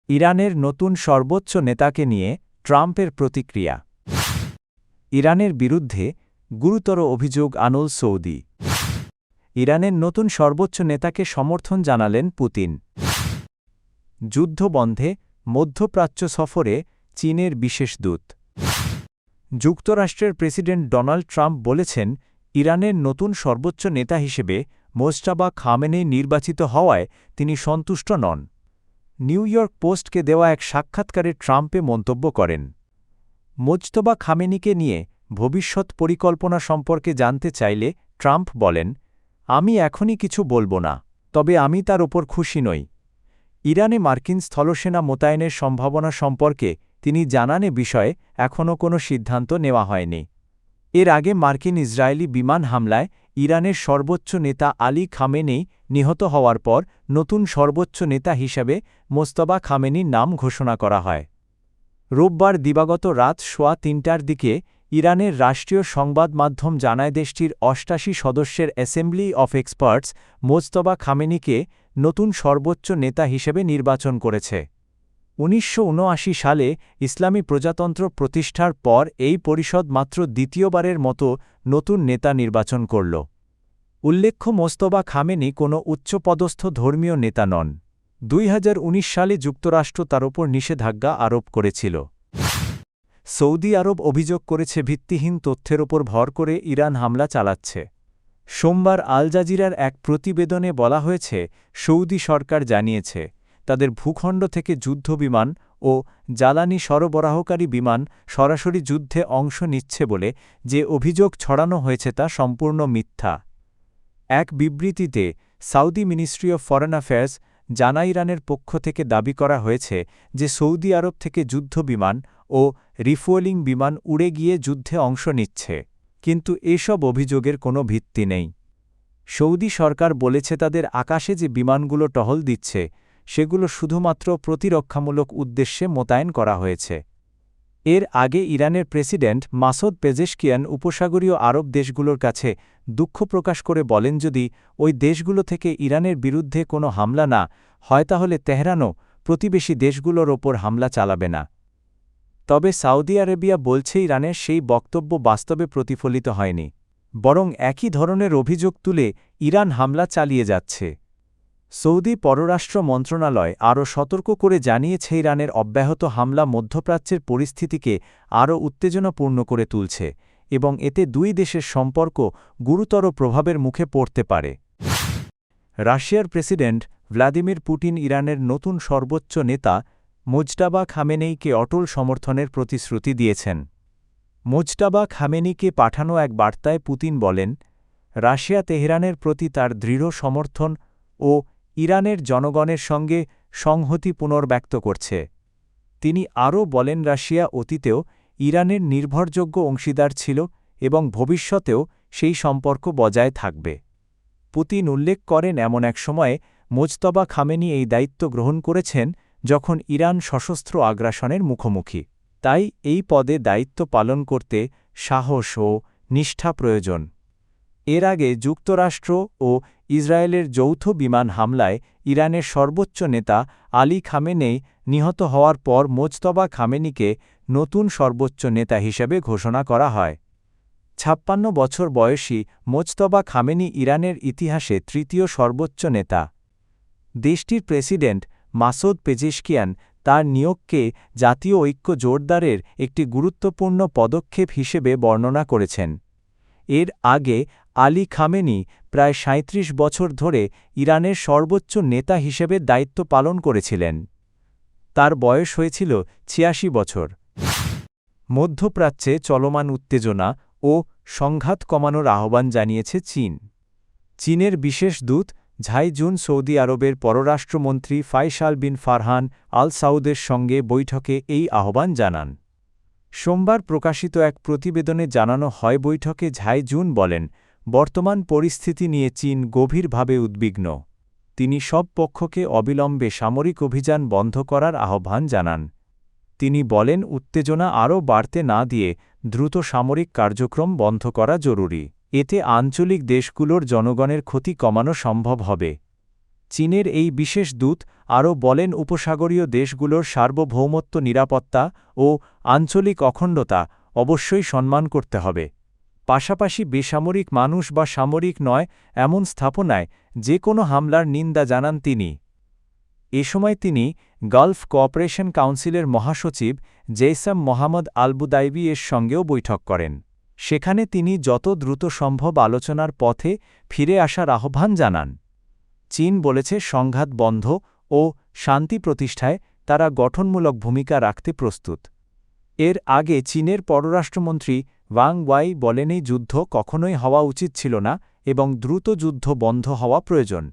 ইরানের নতুন সর্বোচ্চ নেতাকে নিয়ে ট্রাম্পের প্রতিক্রিয়া। ইরানের বিরুদ্ধে গুরুতর অভিযোগ আনল সৌদি। ইরানের নতুন সর্বোচ্চ নেতাকে সমর্থন জানালেন পুতিন। যুদ্ধ বন্ধে মধ্যপ্রাচ্য সফরে চীনের বিশেষ দূত। যুক্তরাষ্ট্রের প্রেসিডেন্ট ডোনাল্ড ট্রাম্প বলেছেন, ইরানের নতুন সর্বোচ্চ নেতা হিসেবে মোজতাবা খামেনেই নির্বাচিত হওয়ায় তিনি সন্তুষ্ট নন। নিউ ইয়র্ক পোস্টকে দেওয়া এক সাক্ষাৎকারে ট্রাম্পে মন্তব্য করেন। মোজতবা খামেনিকে নিয়ে ভবিষ্যৎ পরিকল্পনা সম্পর্কে জানতে চাইলে ট্রাম্প বলেন, আমি এখনই কিছু বলবো না, তবে আমি তার ওপর খুশি নই। ইরানে মার্কিন স্থলসেনা মোতায়েনের সম্ভাবনা সম্পর্কে তিনি জানান বিষয়ে এখনও কোনো সিদ্ধান্ত নেওয়া হয়নি। এর আগে মার্কিন ইসরায়েলি বিমান হামলায় ইরানের সর্বোচ্চ নেতা আলী খামেনেই নিহত হওয়ার পর নতুন সর্বোচ্চ নেতা হিসেবে মোজতবা খামেনির নাম ঘোষণা করা হয়। রোববার দিবাগত রাত ৩:৩০টার দিকে ইরানের রাষ্ট্রীয় সংবাদ মাধ্যম জানায় দেশটির ৮৮ সদস্যের অ্যাসেম্বলি অফ এক্সপার্টস মোজতবা খামেনিকে নতুন সর্বোচ্চ নেতা হিসেবে নির্বাচন করেছে। ১৯৭৯ সালে ইসলামী প্রজাতন্ত্র প্রতিষ্ঠার পর এই পরিষদ মাত্র দ্বিতীয়বারের মতো নতুন নেতা নির্বাচন করল। উল্লেখ্য, মোজতবা খামেনি কোনো উচ্চপদস্থ ধর্মীয় নেতা নন। ২০১৯ সালে যুক্তরাষ্ট্র তার ওপর নিষেধাজ্ঞা আরোপ করেছিল। সৌদি আরব অভিযোগ করেছে ভিত্তিহীন তথ্যের ওপর ভর করে ইরান হামলা চালাচ্ছে। সোমবার আল জাজিরার এক প্রতিবেদনে বলা হয়েছে, সৌদি সরকার জানিয়েছে তাদের ভূখণ্ড থেকে যুদ্ধবিমান ও জ্বালানি সরবরাহকারী বিমান সরাসরি যুদ্ধে অংশ নিচ্ছে বলে যে অভিযোগ ছড়ানো হয়েছে তা সম্পূর্ণ মিথ্যা। এক বিবৃতিতে Saudi Ministry of Foreign Affairs জানায়, ইরানের পক্ষ থেকে দাবি করা হয়েছে যে সৌদি আরব থেকে যুদ্ধবিমান ও রিফুয়েলিং বিমান উড়ে গিয়ে যুদ্ধে অংশ নিচ্ছে, কিন্তু এসব অভিযোগের কোনো ভিত্তি নেই। সৌদি সরকার বলেছে তাদের আকাশে যে বিমানগুলো টহল দিচ্ছে সেগুলো শুধুমাত্র প্রতিরক্ষামূলক উদ্দেশ্যে মোতায়েন করা হয়েছে। এর আগে ইরানের প্রেসিডেন্ট মাসুদ পেজেশকিয়ান উপসাগরীয় আরব দেশগুলোর কাছে দুঃখ প্রকাশ করে বলেন, যদি ওই দেশগুলো থেকে ইরানের বিরুদ্ধে কোনো হামলা না হয় তাহলে তেহরানও প্রতিবেশী দেশগুলোর ওপর হামলা চালাবে না। তবে সাউদি আরবিয়া বলছে ইরানের সেই বক্তব্য বাস্তবে প্রতিফলিত হয়নি, বরং একই ধরনের অভিযোগ তুলে ইরান হামলা চালিয়ে যাচ্ছে। সৌদি পররাষ্ট্র মন্ত্রণালয় আরও সতর্ক করে জানিয়েছে, ইরানের অব্যাহত হামলা মধ্যপ্রাচ্যের পরিস্থিতিকে আরও উত্তেজনাপূর্ণ করে তুলছে এবং এতে দুই দেশের সম্পর্ক গুরুতর প্রভাবের মুখে পড়তে পারে। রাশিয়ার প্রেসিডেন্ট ভ্লাদিমির পুতিন ইরানের নতুন সর্বোচ্চ নেতা মোজতবা খামেনেইকে অটল সমর্থনের প্রতিশ্রুতি দিয়েছেন। মোজতবা খামেনিকে পাঠানো এক বার্তায় পুতিন বলেন, রাশিয়া তেহরানের প্রতি তার দৃঢ় সমর্থন ও ইরানের জনগণের সঙ্গে সংহতি পুনর্ব্যক্ত করছে। তিনি আরও বলেন, রাশিয়া অতীতেও ইরানের নির্ভরযোগ্য অংশীদার ছিল এবং ভবিষ্যতেও সেই সম্পর্ক বজায় থাকবে। পুতিন উল্লেখ করেন, এমন এক সময়ে মোজতবা খামেনি এই দায়িত্ব গ্রহণ করেছেন যখন ইরান সশস্ত্র আগ্রাসনের মুখোমুখি। তাই এই পদে দায়িত্ব পালন করতে সাহস ও নিষ্ঠা প্রয়োজন। এর আগে যুক্তরাষ্ট্র ও ইসরায়েলের যৌথ বিমান হামলায় ইরানের সর্বোচ্চ নেতা আলী খামেনেই নিহত হওয়ার পর মোজতবা খামেনিকে নতুন সর্বোচ্চ নেতা হিসেবে ঘোষণা করা হয়। ৫৬ বছর বয়সী মোজতবা খামেনি ইরানের ইতিহাসে তৃতীয় সর্বোচ্চ নেতা। দেশটির প্রেসিডেন্ট মাসুদ পেজেশকিয়ান তার নিয়োগকে জাতীয় ঐক্য জোরদারের একটি গুরুত্বপূর্ণ পদক্ষেপ হিসেবে বর্ণনা করেছেন। এর আগে আলী খামেনি প্রায় ৩৭ বছর ধরে ইরানের সর্বোচ্চ নেতা হিসেবে দায়িত্ব পালন করেছিলেন। তার বয়স হয়েছিল ৮৬ বছর। মধ্যপ্রাচ্যে চলমান উত্তেজনা ও সংঘাত কমানোর আহ্বান জানিয়েছে চীন। চীনের বিশেষ দূত ঝাই জুন সৌদি আরবের পররাষ্ট্রমন্ত্রী ফায়সাল বিন ফারহান আল সাউদের সঙ্গে বৈঠকে এই আহ্বান জানান। সোমবার প্রকাশিত এক প্রতিবেদনে জানানো হয়, বৈঠকে ঝাই জুন বলেন, বর্তমান পরিস্থিতি নিয়ে চীন গভীরভাবে উদ্বিগ্ন। তিনি সব পক্ষকে অবিলম্বে সামরিক অভিযান বন্ধ করার আহ্বান জানান। তিনি বলেন, উত্তেজনা আরও বাড়তে না দিয়ে দ্রুত সামরিক কার্যক্রম বন্ধ করা জরুরি। এতে আঞ্চলিক দেশগুলোর জনগণের ক্ষতি কমানো সম্ভব হবে। চীনের এই বিশেষ দূত আরও বলেন উপসাগরীয় দেশগুলোর সার্বভৌমত্ব নিরাপত্তা ও আঞ্চলিক অখণ্ডতা অবশ্যই সম্মান করতে হবে। পাশাপাশি বেসামরিক মানুষ বা সামরিক নয় এমন স্থাপনায় যে কোনো হামলার নিন্দা জানান তিনি। এ সময় তিনি গালফ কোঅপারেশন কাউন্সিলের মহাসচিব জেইসাম মোহাম্মদ আলবুদাইবি এর সঙ্গেও বৈঠক করেন। সেখানে তিনি যত দ্রুত সম্ভব আলোচনার পথে ফিরে আসার আহ্বান জানান। চীন বলেছে সংঘাত বন্ধ ও শান্তি প্রতিষ্ঠায় তারা গঠনমূলক ভূমিকা রাখতে প্রস্তুত। এর আগে চীনের পররাষ্ট্রমন্ত্রী ওয়াং ওয়াই বলেন এই যুদ্ধ কখনোই হওয়া উচিত ছিল না এবং দ্রুত যুদ্ধ বন্ধ হওয়া প্রয়োজন।